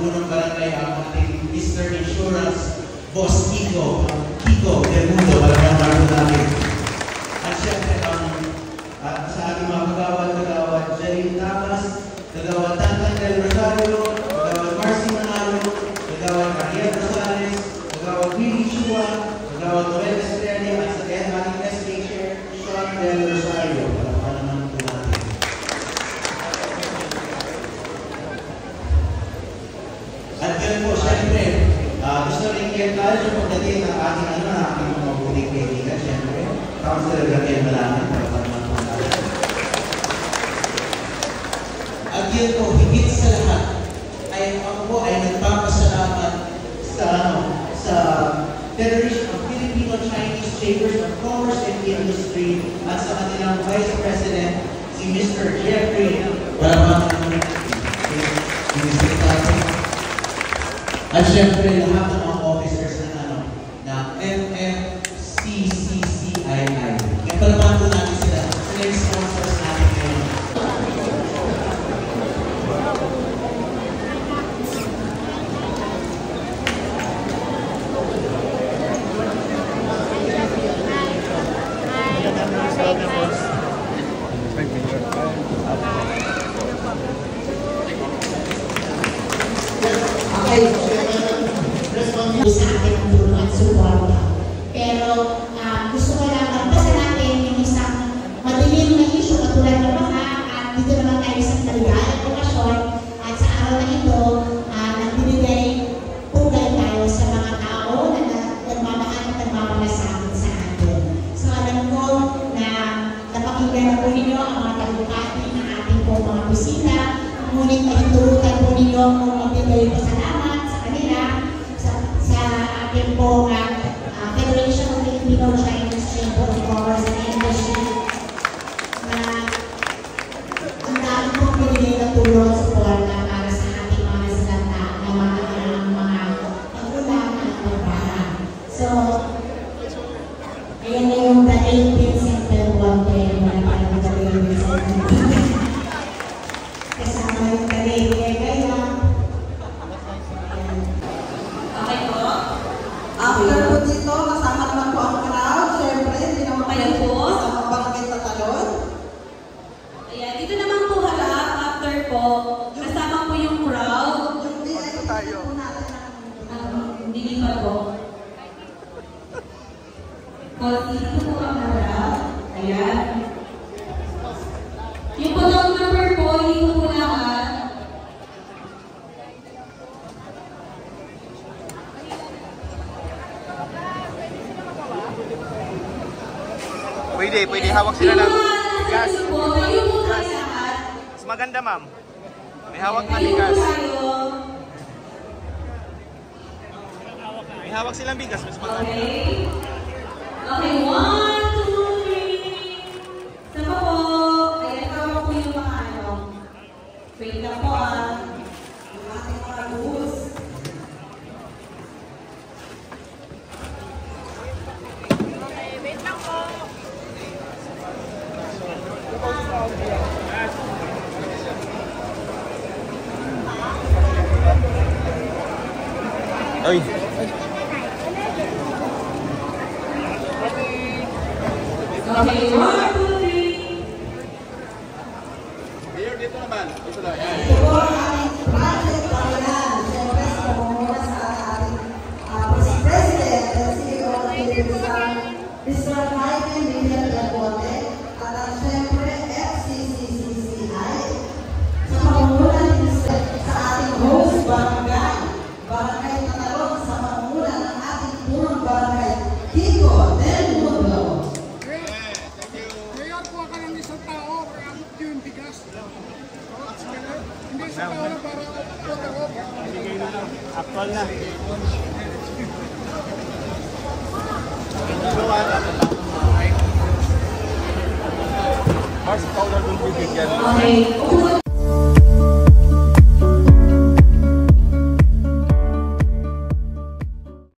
ng barangay ang ating Mr. Insurance, Boss Kiko Del Mundo, palagyan natin. At syempre, sa ating mga kagawad, Jerry Tamas, kagawad Tantan Del Rosario, kagawad Marcy Manalo, kagawad Ariel Rosales, kagawad Willie Chua, kagawad Noel Estrella, at sa kaya ating SK Chair, Sean Del Rosario. Palagyan naman po natin. At yun po, syempre, gusto rin i-acknowledge yung pagdating ng ating ating mga mabuting kaibigan, syempre. Councilor Gabriel Malaman, palagyan po natin. At yun po, higit sa lahat, ay ako po ay nagpapasalamat sa Federation of Filipino-Chinese Chambers of Commerce and Industry at sa kanilang Vice President, si Mr. Jeffrey. At syempre, lahat ng mga officers na MFCCCII. Kaya palaman po natin sila. Sila yung sponsors natin ngayon. Sa akin ang tulong at suporta. Pero gusto ko lang magpasa natin yung isang madilim na issue katulad ng baka at dito naman tayo sa taligayang okasyon at sa araw na ito nagbibigay pugay tayo sa mga tao na nagmamahal at nagmamalasakit sa atin. So alam ko na napakinggan na po ninyo ang mga talumpati ng ating po mga bisita, ngunit magturutan po ninyo kung magbigay pasalamat sa kanila sa ating po Federation of Filipino-Chinese Chamber of Commerce and Industry na ang dami pong pinigay na tulong at suporta para sa ating mga nasalanta na mga pagkulang at pagbahan. So, ayan na yung the 18th September 1 na parang nagagawin yung sa kasama yung kagay kaya. After po dito, kasama naman po ang crowd. Siyempre, hindi naman kayo po sa mga barangay sa talon. Ayan, dito naman po harap, after po, kasama po yung crowd. Yung VIP tayo. Hindi pa po. Dito po ang harap. Ayan. Yung po number po, dito po lahat. Pwede hawak sila ng gas. Gas. Mas maganda, ma'am. May hawak na bigas. May hawak silang bigas, mas maganda. Okay. Okay, 1, 2, 3. Sama po. Ayan, kawa po yung mga Wait na po yung ating mga rules. Wait lang po. Oy. Okay, 1, 2, 3. Dito naman. Dito na. Ito ang ating project Bayan. Siyempre, sa pamumuno sa ating Vice President and CEO ng Pilipinas, Mr. Jaime Miguel Lagote, at ang siyempre FCCCCI, sa pamumuno sa ating host barangay, Barangay Tatalon, sa pamumuno ng ating punong barangay, Kiko Del Mundo. Ngayon po ka ng isang tao, kaya yung bigas. Hindi isang tao na para po. Actual na. Mars powder will be bigyan. Okay,